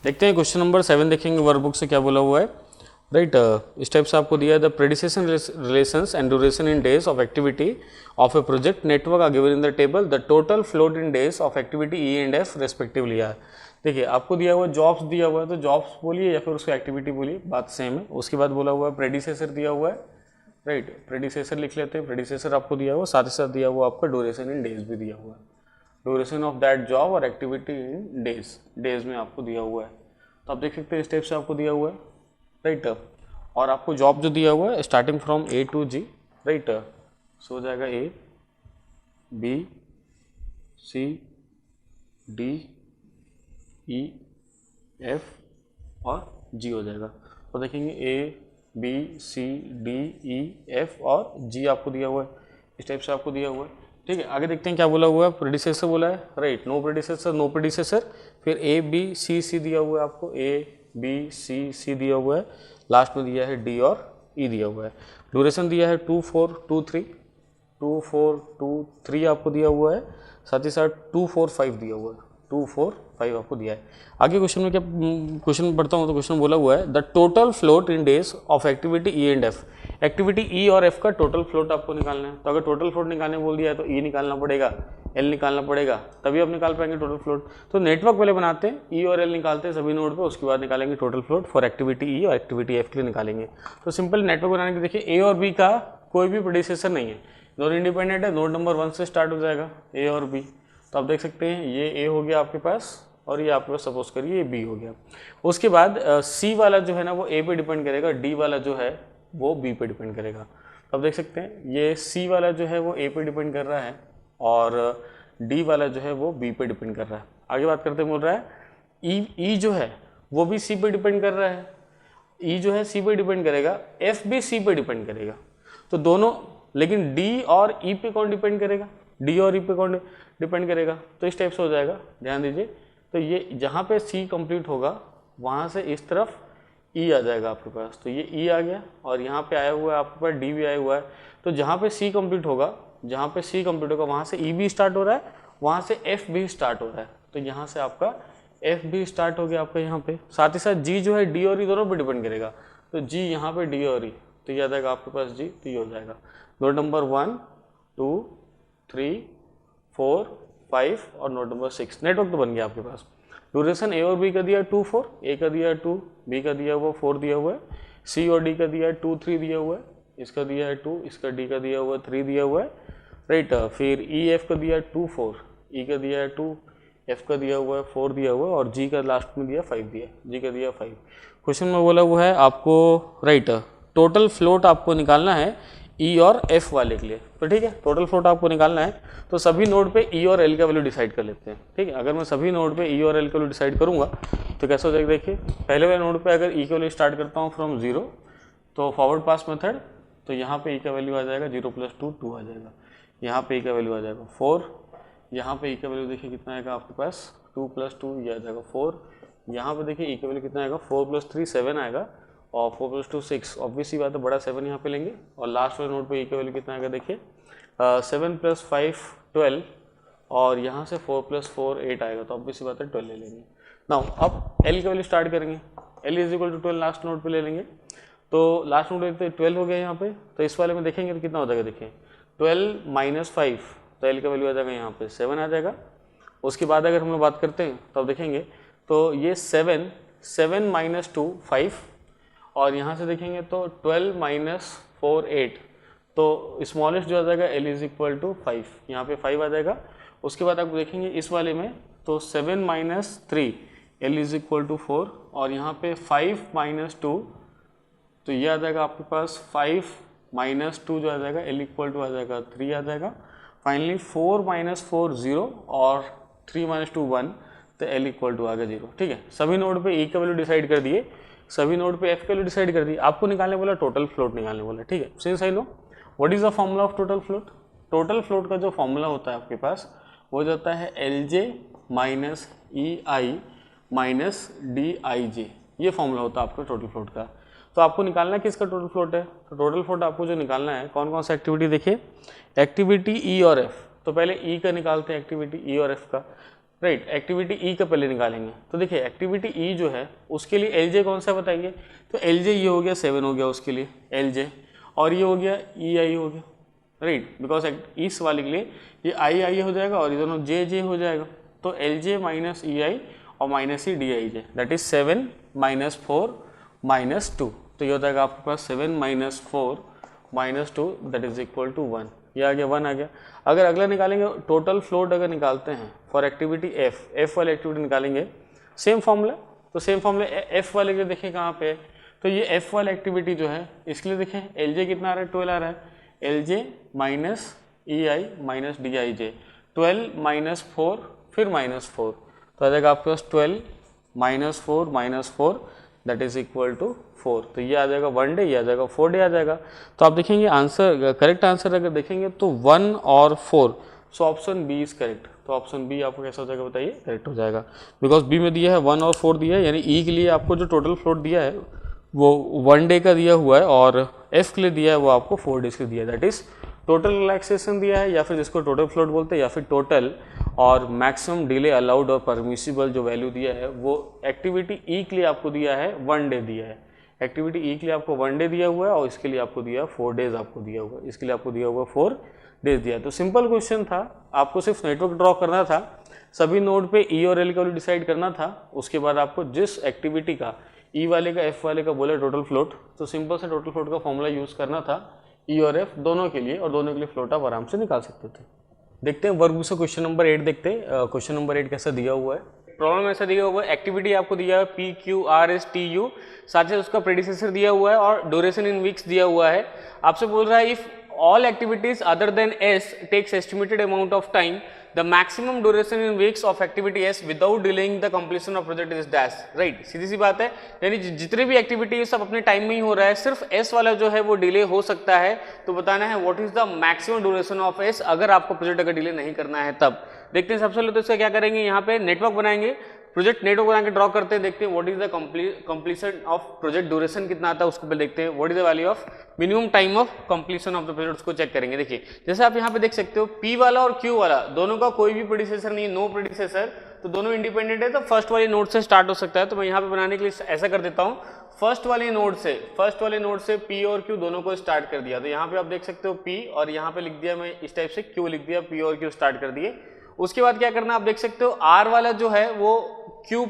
देखते हैं question number 7 देखेंगे वर्कबुक से क्या बोला हुआ है। राइट, इस टाइप से आपको दिया है the precedence relations and duration in days of activity of a project network are given in the table the total float in days of activity E and F respectively है। देखिए आपको दिया हुआ जॉब्स दिया हुआ है तो जॉब्स बोलिए या फिर उसको एक्टिविटी बोलिए, बात सेम है। उसके बाद बोला हुआ है प्रेडिसेसर दिया हुआ है। राइट, प्रेडिसेसर लिख लेते हैं, प्रेडिसेसर आपको दिया हुआ, साथ ही साथ दिया हुआ आपका ड्यूरेशन इन डेज भी दिया हुआ है, ड्यूरेशन ऑफ दैट जॉब और एक्टिविटी इन डेज में आपको दिया हुआ है। तो आप देख सकते हैं स्टेप से आपको दिया हुआ है। राइट, और आपको जॉब जो दिया हुआ है starting from A to G. Right, so हो जाएगा A B C D E F और जी हो जाएगा। तो देखेंगे A B C D E F और जी आपको दिया हुआ है, इस टाइप से आपको दिया हुआ है। ठीक है, आगे देखते हैं क्या बोला हुआ है। प्रेडिसेसर बोला है, right, no predecessor no predecessor, फिर ए बी सी दिया हुआ है आपको, ए बी सी दिया हुआ है, लास्ट में दिया है डी और ई दिया हुआ है। ड्यूरेशन दिया है 2 4 2 3 2 4 2 3 आपको दिया हुआ है, साथ ही साथ 2 4 5 दिया हुआ है, 2 4 5 आपको दिया है। आगे क्वेश्चन में क्या क्वेश्चन पढ़ता हूँ तो क्वेश्चन बोला हुआ है the total float in days of activity E and F. Activity E और एफ का टोटल फ्लोट आपको निकालना है। तो अगर टोटल फ्लोट निकालने बोल दिया है तो ई निकालना पड़ेगा, एल निकालना पड़ेगा, तभी आप निकाल पाएंगे टोटल फ्लोट। तो नेटवर्क पहले बनाते हैं, ई और एल निकालते हैं सभी नोड पे, उसके बाद निकालेंगे total float for activity E और एक्टिविटी एफ के लिए निकालेंगे। तो सिंपल नेटवर्क बनाने के देखिए ए और बी का कोई भी प्रेडिसेसर नहीं है, दोनों इंडिपेंडेंट है, नोड नंबर 1 से स्टार्ट हो जाएगा ए और बी। तो आप देख सकते हैं ये ए हो गया आपके पास और ये आपके पास सपोज करिए ये बी हो गया। उसके बाद सी वाला जो है ना वो ए पे डिपेंड करेगा, डी वाला जो है वो बी पे डिपेंड करेगा। तो आप देख सकते हैं ये सी वाला जो है वो ए पे डिपेंड कर रहा है और डी वाला जो है वो बी पे डिपेंड कर रहा है। आगे बात करते बोल रहा है ई जो है वो भी सी पे डिपेंड कर रहा है, ई जो है सी पे डिपेंड करेगा, एफ भी सी पे डिपेंड करेगा। तो दोनों, लेकिन डी और ई पे कौन डिपेंड करेगा, डी और ई पे कौन डिपेंड करेगा। तो इस टाइप से हो जाएगा, ध्यान दीजिए। तो ये जहाँ पे सी कंप्लीट होगा वहाँ से इस तरफ ई आ जाएगा आपके पास, तो ये ई आ गया और यहाँ पे आया हुआ है आपके पास डी भी आया हुआ है। तो जहाँ पे सी कंप्लीट होगा, जहाँ पे सी कंप्लीट होगा वहाँ से ई भी स्टार्ट हो रहा है, वहाँ से एफ भी स्टार्ट हो रहा है। तो यहाँ से आपका एफ भी स्टार्ट हो गया आपका यहाँ पे, साथ ही साथ जी जो है डी और ई दोनों पे डिपेंड करेगा। तो जी यहाँ पे डी और ई, तो ये आ जाएगा आपके पास जी, तो ये हो जाएगा नोड नंबर 1 2 3 4 5 और नोड नंबर 6। नेटवर्क तो बन गया आपके पास। ड्यूरेशन ए और बी का दिया 2 4, ए का दिया 2, बी का दिया हुआ 4 दिया हुआ है, सी और डी का दिया 2 3 दिया हुआ है, इसका दिया है 2, इसका डी का दिया हुआ 3 दिया हुआ है। राइट, फिर ई एफ का दिया 2 4, ई का दिया है 2, एफ का दिया हुआ है 4 दिया हुआ है और जी का लास्ट में दिया 5 दिया, जी का दिया 5। क्वेश्चन में बोला हुआ है आपको, राइट, टोटल फ्लोट आपको निकालना है ई और एफ वाले के लिए। तो ठीक है, टोटल फ्लोट आपको निकालना है तो सभी नोड पे ई और एल का वैल्यू डिसाइड कर लेते हैं। ठीक है, अगर मैं सभी नोड पे ई और एल का वैल्यू डिसाइड करूंगा तो कैसा हो जाएगा, देखिए पहले वाले नोड पे अगर ई का वैल्यू स्टार्ट करता हूँ फ्रॉम 0 तो फॉरवर्ड पास मेथड, तो यहाँ पे ई का वैल्यू आ जाएगा 0 + 2 2 आ जाएगा, यहाँ पे ई का वैल्यू आ जाएगा 4, यहाँ पे ई का वैल्यू देखिए कितना आएगा आपके पास 2 + 2 ये आ जाएगा 4, यहाँ पे देखिए ई का वैल्यू कितना आएगा 4 + 3 7 आएगा और 4 + 2 6, ऑब्वियसली बात है बड़ा 7 यहाँ पे लेंगे और लास्ट वाले नोड पे ई का वैल्यू कितना आएगा देखिए 7 + 5 12 और यहाँ से 4 + 4 8 आएगा, तो ऑब्वियसली बात है 12 ले लेंगे। नाउ अब एल का वैल्यू स्टार्ट करेंगे, एल = 12 लास्ट नोड पे ले लेंगे। तो लास्ट नोड देखते 12 हो गया यहाँ पे, तो इस वाले में देखेंगे तो कितना हो जाएगा देखिए 12 - 5, तो एल का वैल्यू आ जाएगा यहाँ पे 7 आ जाएगा। उसके बाद अगर हम लोग बात करते हैं तो अब देखेंगे तो ये 7 - 2 5 और यहाँ से देखेंगे तो 12 - 4 8, तो स्मॉलेस्ट जो आ जाएगा एल = 5, यहाँ पे 5 आ जाएगा। उसके बाद आप देखेंगे इस वाले में तो 7 - 3 एल = 4 और यहाँ पे 5 - 2, तो ये आ जाएगा आपके पास 5 - 2 जो आ जाएगा एल = आ जाएगा 3 आ जाएगा। फाइनली 4 - 4 0 और 3 - 2 1, तो एल = आ गया 0। ठीक है, सभी नोड पे ई का वैल्यू डिसाइड कर दिए, सभी नोड पे एफ का वैल्यू डिसाइड कर दिए। आपको निकालने बोला टोटल फ्लोट निकालने बोला। ठीक है, since I know what is the formula of total float. Total float का जो फॉर्मूला होता है आपके पास वो जाता है LJ - EI - DIJ, ये फॉर्मूला होता है आपका टोटल फ्लोट का। तो आपको निकालना किसका टोटल फ्लोट है, तो टोटल फ्लोट आपको जो निकालना है कौन कौन सा एक्टिविटी, देखिए एक्टिविटी ई और एफ। तो पहले ई का निकालते हैं एक्टिविटी ई और एफ का। राइट, एक्टिविटी ई का पहले निकालेंगे। तो देखिए एक्टिविटी ई जो है उसके लिए एल जे कौन सा बताइए, तो एल जे ये हो गया 7 हो गया उसके लिए एल जे, और ये हो गया ई आई हो गया, राइट, बिकॉज इस वाले के लिए ये आई आई हो जाएगा और ये दोनों जे जे हो जाएगा। तो L J minus E I और minus E D I J, that is 7 minus 4 minus 2। तो ये हो जाएगा आपके पास 7 minus 4 minus 2 that is equal to 1। ये आ गया 1 आ गया। अगर अगला निकालेंगे टोटल फ्लोट अगर निकालते हैं फॉर एक्टिविटी एफ वाली एक्टिविटी निकालेंगे, सेम फॉर्मूला। तो सेम फॉर्मूला एफ वाले के देखें कहाँ पे है, तो ये एफ वाली एक्टिविटी जो है इसके लिए देखें एल जे कितना आ रहा है, 12 आ रहा है, L J minus E I minus D I J, 12 minus 4 फिर माइनस 4, तो आ जाएगा आपके पास 12 minus 4 that is equal to 4। तो ये आ जाएगा 1 डे, ये आ जाएगा 4 डे आ जाएगा। तो आप देखेंगे आंसर, करेक्ट आंसर अगर देखेंगे तो 1 और 4, so option B is correct. तो ऑप्शन बी आपको कैसा हो जाएगा बताइए, करेक्ट हो जाएगा, बिकॉज बी में दिया है 1 और 4 दिया है, यानी ई के लिए आपको जो टोटल फ्लोट दिया है वो 1 डे का दिया हुआ है और एफ के लिए दिया है वो आपको 4 डेज के दिया है, दैट इज टोटल रिलैक्सेशन दिया है, या फिर जिसको टोटल फ्लोट बोलते हैं, या फिर टोटल और मैक्सिमम डिले अलाउड और परमिसिबल जो वैल्यू दिया है वो एक्टिविटी ई के लिए आपको दिया है 1 डे दिया है। एक्टिविटी ई के लिए आपको 1 डे दिया हुआ है और इसके लिए आपको दिया 4 डेज आपको दिया हुआ है, इसके लिए आपको दिया हुआ 4 डेज दिया। तो सिंपल क्वेश्चन था, आपको सिर्फ नेटवर्क ड्रॉ करना था, सभी नोड पे ई और एल का वैल्यू डिसाइड करना था, उसके बाद आपको जिस एक्टिविटी का ई वाले का एफ वाले का बोले टोटल फ्लोट, तो सिंपल से टोटल फ्लोट का फॉर्मूला यूज करना था ई और एफ दोनों के लिए, और दोनों के लिए फ्लोट आप आराम से निकाल सकते थे। देखते हैं वर्कबुक से क्वेश्चन नंबर 8 देखते हैं। क्वेश्चन नंबर 8 कैसा दिया हुआ है, प्रॉब्लम ऐसा दिया हुआ है, एक्टिविटी आपको दिया है P Q R S T U, साथ ही उसका प्रेडिसेसर दिया हुआ है और ड्यूरेशन इन वीक्स दिया हुआ है। आपसे बोल रहा है if all activities other than S takes estimated amount of time, the maximum duration in weeks of activity S without delaying the completion of project is dash, right, सीधी सी बात है, यानी जितने भी एक्टिविटी सब अपने टाइम में ही हो रहा है, सिर्फ एस वाला जो है वो डिले हो सकता है। तो बताना है what is the maximum duration of S अगर आपको प्रोजेक्ट अगर डिले नहीं करना है तब। देखते हैं सबसे पहले तो इसका क्या करेंगे, यहाँ पे नेटवर्क बनाएंगे, प्रोजेक्ट नेटवर्क बना के ड्रॉ करते हैं, देखते हैं what is the completion of project duration कितना आता है उसको पहले देखते हैं, what is the value of minimum time of completion of the project, उसको चेक करेंगे। देखिए जैसे आप यहाँ पे देख सकते हो P वाला और Q वाला दोनों का कोई भी प्रेडिसेसर नहीं है, नो प्रेडिसेसर, तो दोनों इंडिपेंडेंट है, तो फर्स्ट वाले नोड से स्टार्ट हो सकता है। तो मैं यहाँ पे बनाने के लिए ऐसा कर देता हूँ, फर्स्ट वाले नोड से P और Q दोनों को स्टार्ट कर दिया। तो यहाँ पे आप देख सकते हो P और यहाँ पे लिख दिया मैं इस टाइप से Q लिख दिया, P और Q स्टार्ट कर दिए। उसके बाद क्या करना आप देख सकते हो R वाला जो है वो Q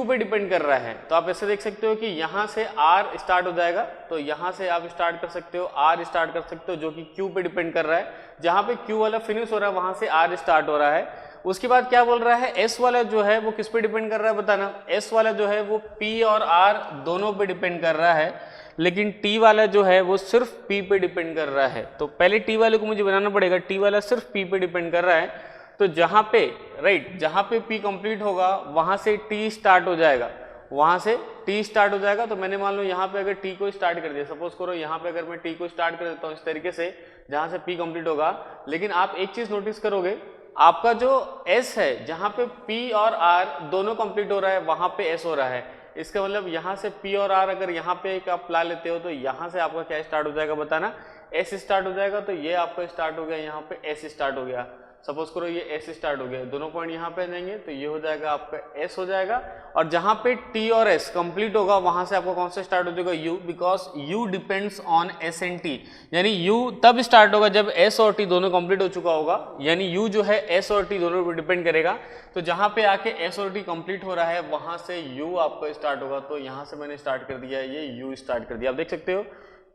पे डिपेंड कर रहा है, तो आप ऐसे देख सकते हो कि यहाँ से R स्टार्ट हो जाएगा, तो यहाँ से आप स्टार्ट कर सकते हो, R स्टार्ट कर सकते हो जो कि Q पे डिपेंड कर रहा है, जहाँ पे Q वाला फिनिश हो रहा है वहां से R स्टार्ट हो रहा है। उसके बाद क्या बोल रहा है, S वाला जो है वो किस पे डिपेंड कर रहा है बताना, S वाला जो है वो P और R दोनों पे डिपेंड कर रहा है, लेकिन T वाला जो है वो सिर्फ P पे डिपेंड कर रहा है। तो पहले T वाले को मुझे बनाना पड़ेगा, T वाला सिर्फ P पे डिपेंड कर रहा है, तो जहां पे राइट जहां पे P कंप्लीट होगा वहां से T स्टार्ट हो जाएगा, वहां से T स्टार्ट हो जाएगा। तो मैंने मान लो यहाँ पे अगर T को स्टार्ट कर दिया, सपोज करो यहाँ पे अगर मैं T को स्टार्ट कर देता हूँ इस तरीके से जहां से P कंप्लीट होगा, लेकिन आप एक चीज नोटिस करोगे, आपका जो S है जहां पे P और R दोनों कंप्लीट हो रहा है वहां पे S हो रहा है, इसका मतलब यहाँ से P और R अगर यहाँ पे एक आप ला लेते हो तो यहाँ से आपका क्या स्टार्ट हो जाएगा बताना, S स्टार्ट हो जाएगा। तो ये आपका स्टार्ट हो गया, यहाँ पे S स्टार्ट हो गया, सपोज करो ये S स्टार्ट हो गया, दोनों पॉइंट यहाँ पे जाएंगे तो ये हो जाएगा आपका S हो जाएगा, और जहां पे T और S कंप्लीट होगा वहां से आपको कौन सा स्टार्ट हो जाएगा, U, because U depends on S and T, यानी U तब स्टार्ट होगा जब S और T दोनों कंप्लीट हो चुका होगा, यानी U जो है S और T दोनों पर डिपेंड करेगा। तो जहां पे आके S और T कंप्लीट हो रहा है वहां से U आपका स्टार्ट होगा, तो यहाँ से मैंने स्टार्ट कर दिया, ये U स्टार्ट कर दिया। आप देख सकते हो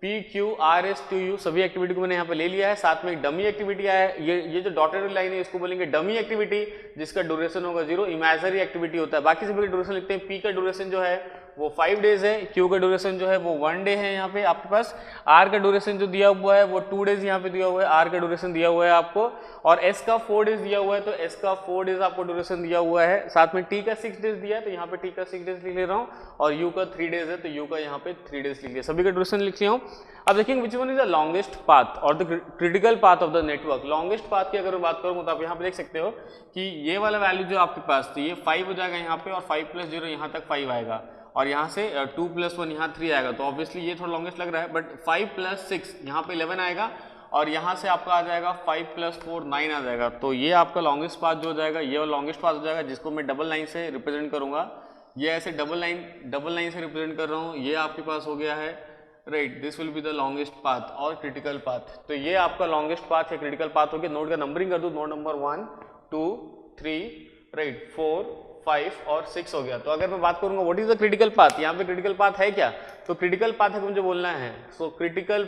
P Q R S T U सभी एक्टिविटी को मैंने यहाँ पे ले लिया है, साथ में एक डमी एक्टिविटी आया है, ये जो डॉटेड लाइन है इसको बोलेंगे डमी एक्टिविटी, जिसका ड्यूरेशन होगा 0, इमेजिनरी एक्टिविटी होता है। बाकी सभी का ड्यूरेशन लिखते हैं, P का ड्यूरेशन जो है वो 5 डेज है, Q का ड्यूरेशन जो है वो 1 डे है यहाँ पे आपके पास, R का ड्यूरेशन जो दिया हुआ है वो 2 डेज यहाँ पे दिया हुआ है, R का ड्यूरेशन दिया हुआ है आपको, और S का 4 डेज दिया हुआ है, तो S का 4 डेज आपको ड्यूरेशन दिया हुआ है, साथ में T का 6 डेज दिया है, तो यहाँ पे T का 6 डेज लिख ले रहा हूँ, और U का 3 डेज है तो U का यहाँ पे 3 डेज लिख लिया, सभी का ड्यूरेशन लिख लिया हूँ। अब देखेंगे which one is the longest path और the critical path of the network. Longest path की अगर मैं बात करूँ तो आप यहाँ पे देख सकते हो कि ये वाला वैल्यू जो आपके पास थी ये 5 हो जाएगा यहाँ पे, और 5 + 0 यहाँ तक 5 आएगा, और यहाँ से 2 + 1 यहाँ 3 आएगा, तो ऑब्वियसली ये थोड़ा लॉन्गेस्ट लग रहा है, बट 5 + 6 यहाँ पे 11 आएगा, और यहाँ से आपका आ जाएगा 5 + 4 9 आ जाएगा। तो ये आपका लॉन्गेस्ट पाथ जो हो जाएगा, ये लॉन्गेस्ट पाथ हो जाएगा जिसको मैं डबल लाइन से रिप्रेजेंट करूंगा। ये ऐसे डबल लाइन से रिप्रेजेंट कर रहा हूँ। ये आपके पास हो गया है, right, this will be the longest path और क्रिटिकल पाथ। तो ये आपका लॉन्गेस्ट पाथ है, क्रिटिकल पाथ हो गया। नोड का नंबरिंग कर दूं, नोड नंबर 1 2 3 राइट 4 5 और 6 हो गया। तो अगर मैं बात करूंगा what is the critical path, यहाँ पे क्रिटिकल पाथ है क्या, तो क्रिटिकल पाथ है मुझे बोलना है। So critical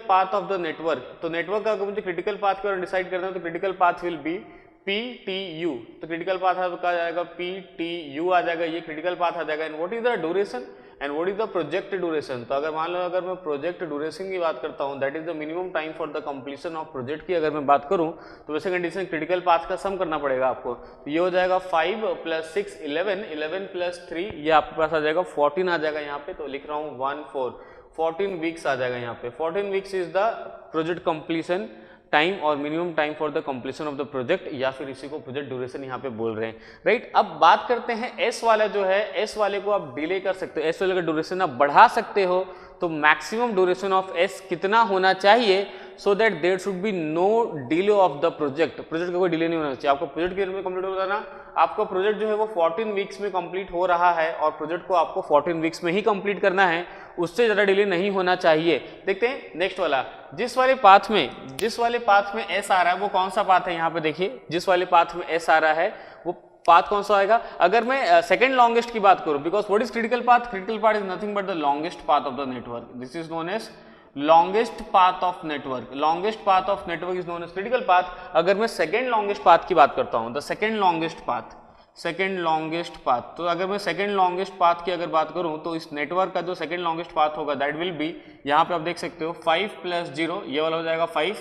path of the network. तो नेटवर्क का अगर मुझे क्रिटिकल पाथ के बारे में डिसाइड करना है तो critical path will be PTU। तो क्रिटिकल पाथ का जाएगा PTU आ जाएगा, ये क्रिटिकल पाथ आ जाएगा। And what is the duration and what is the project duration. तो अगर मान लो अगर मैं प्रोजेक्ट ड्यूरेशन की बात करता हूँ, that is the minimum time for the completion of project की अगर मैं बात करूँ, तो वैसे कंडीशन क्रिटिकल पाथ का सम करना पड़ेगा आपको। तो ये हो जाएगा 5 + 6 11 11 + 3 ये आपके पास आ जाएगा 14 आ जाएगा यहाँ पे। तो लिख रहा हूँ 1 4 14 वीक्स आ जाएगा यहाँ पे। 14 weeks is the project completion time और minimum time for the completion of the project, या फिर इसी को प्रोजेक्ट ड्यूरेशन यहाँ पे बोल रहे हैं, राइट। अब बात करते हैं एस वाला जो है, एस वाले को आप डिले कर सकते हो, एस वाले का ड्यूरेशन आप बढ़ा सकते हो। तो मैक्सिमम ड्यूरेशन ऑफ एस कितना होना चाहिए, so that there should be no delay of the project. Project का कोई डिले नहीं होना चाहिए। आपका प्रोजेक्ट कितने में कंप्लीट होगा ना, आपका प्रोजेक्ट जो है वो 14 वीक्स में कंप्लीट हो रहा है और प्रोजेक्ट को आपको 14 वीक्स में ही कंप्लीट करना है, उससे ज़्यादा डिले नहीं होना चाहिए। देखते हैं नेक्स्ट वाला, जिस वाले पाथ में एस आ रहा है वो कौन सा पाथ है, यहाँ पे देखिए जिस वाले पाथ में एस आ रहा है वो पाथ कौन सा आएगा। अगर मैं सेकंड लॉन्गेस्ट की बात करूं, because what is critical path, critical path is nothing but the longest path of the network, this is known as longest path of network. Longest path of network is known as critical path. अगर मैं second longest path की बात करता हूं, the second longest path, तो अगर मैं second longest path की अगर बात करूं, तो इस नेटवर्क का जो सेकंड लॉन्गेस्ट पाथ होगा दैट विल बी, यहाँ पे आप देख सकते हो 5 + 0 ये वाला हो जाएगा 5,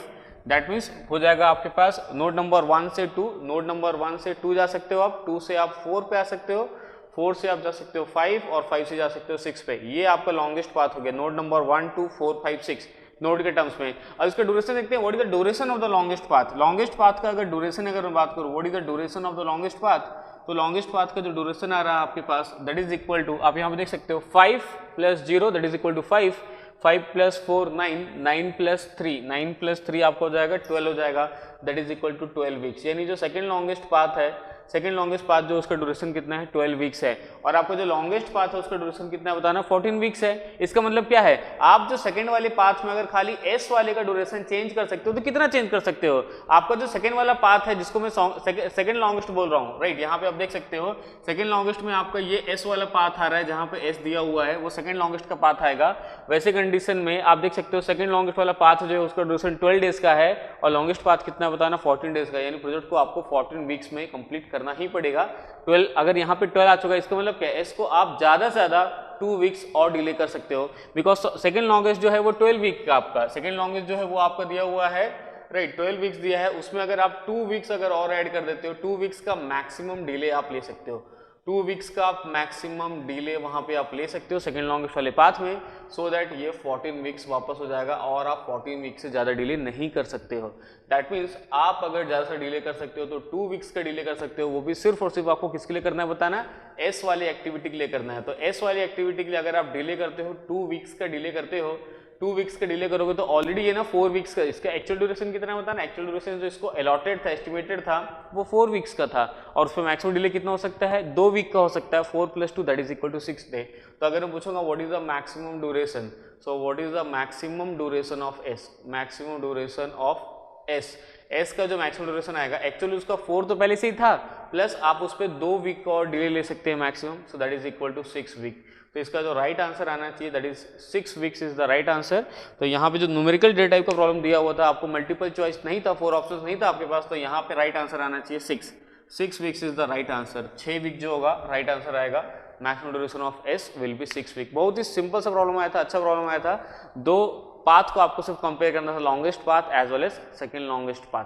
दैट मीन्स हो जाएगा आपके पास नोड नंबर 1 से 2, नोड नंबर 1 से 2 जा सकते हो आप, 2 से आप 4 पे आ सकते हो, 4 से आप जा सकते हो 5 और 5 से जा सकते हो 6 पे। ये आपका लॉन्गेस्ट पाथ हो गया, नोड नंबर 1 2 4 5 6 नोड के टर्म्स में। अब इसका ड्यूरेशन देखते हैं, what is the duration of the longest path. Longest path का अगर ड्यूरेशन अगर मैं बात करूं, what is the duration of the longest path, तो लॉन्गेस्ट पाथ का जो ड्यूरेशन आ रहा है आपके पास दैट इज इक्वल टू, आप यहाँ पे देख सकते हो 5 + 0 दैट इज इक्वल टू 5, 5 + 4 9, 9 + 3 9 + 3 आपको हो जाएगा 12 हो जाएगा, that is equal to 12 weeks. यानी जो सेकंड लॉन्गेस्ट पाथ है, सेकंड लॉन्गेस्ट पाथ जो उसका ड्यूरेशन कितना है 12 वीक्स है, और आपको जो लॉन्गेस्ट पाथ है उसका ड्यूरेशन कितना है बताना 14 वीक्स है। इसका मतलब क्या है, आप जो सेकंड वाले पाथ में अगर खाली एस वाले का ड्यूरेशन चेंज कर सकते हो तो कितना चेंज कर सकते हो, आपका जो सेकंड वाला पाथ है जिसको मैं सेकंड लॉन्गेस्ट बोल रहा हूँ, राइट। यहाँ पे आप देख सकते हो सेकंड लॉन्गेस्ट में आपका ये एस वाला पाथ आ रहा है, जहाँ पे एस दिया हुआ है वो सेकंड लॉन्गेस्ट का पाथ आएगा। वैसे कंडीशन में आप देख सकते हो सेकंड लॉन्गेस्ट वाला पाथ जो है उसका ड्यूरेशन 12 डेज का है और लॉन्गेस्ट पाथ कितना बताना 14 डेज का, यानी प्रोजेक्ट को आपको 14 वीक्स में कंप्लीट करना ही पड़ेगा। 12 अगर यहाँ पे 12 आ चुका है, इसका मतलब क्या है, इसको आप ज्यादा से ज्यादा 2 वीक्स और डिले कर सकते हो, बिकॉज सेकंड लॉन्गेस्ट जो है वो 12 वीक का आपका सेकंड लॉन्गेस्ट जो है वो आपका दिया हुआ है, राइट 12 वीक्स दिया है, उसमें अगर आप 2 वीक्स अगर और ऐड कर देते हो, 2 वीक्स का मैक्सिमम डिले आप ले सकते हो, 2 वीक्स का आप मैक्सिमम डिले वहां पे आप ले सकते हो सेकंड लॉन्गेस्ट वाले पाथ में, सो दैट ये 14 वीक्स वापस हो जाएगा और आप 14 वीक्स से ज़्यादा डिले नहीं कर सकते हो। दैट मीन्स आप अगर ज़्यादा से डिले कर सकते हो तो 2 वीक्स का डिले कर सकते हो, वो भी सिर्फ और सिर्फ आपको किसके लिए करना है बताना, एस वाली एक्टिविटी के लिए करना है। तो एस वाली एक्टिविटी के लिए अगर आप डिले करते हो 2 वीक्स का डिले करते हो, 2 वीक्स का डिले करोगे तो ऑलरेडी ये ना 4 वीक्स का, इसका एक्चुअल ड्यूरेशन कितना होता है ना, एक्चुअल ड्यूरेशन जो इसको अलॉटेड था, एस्टिमेटेड था, वो 4 वीक्स का था और उसमें मैक्सिमम डिले कितना हो सकता है 2 वीक का हो सकता है, 4 + 2 that is equal to 6 day. तो अगर मैं पूछूंगा what is the maximum duration, so what is the maximum duration of S, maximum duration of S, S का जो मैक्सिमम ड्यूरेशन आएगा, एक्चुअली उसका 4 तो पहले से ही था, प्लस आप उस पर 2 वीक का और डिले ले सकते हैं maximum, so that is equal to 6 week. तो इसका जो राइट आंसर आना चाहिए that is 6 weeks is the right answer. तो यहाँ पे जो न्यूमेरिकल डेटा टाइप का प्रॉब्लम दिया हुआ था, आपको मल्टीपल चॉइस नहीं था, 4 ऑप्शंस नहीं था आपके पास, तो यहाँ पे राइट आंसर आना चाहिए 6 weeks is the right answer. 6 week जो होगा राइट आंसर आएगा, maximum duration of S will be 6 week. बहुत ही सिंपल सा प्रॉब्लम आया था, अच्छा प्रॉब्लम आया था। 2 पाथ को आपको सिर्फ कंपेयर करना था, longest path as well as second longest path.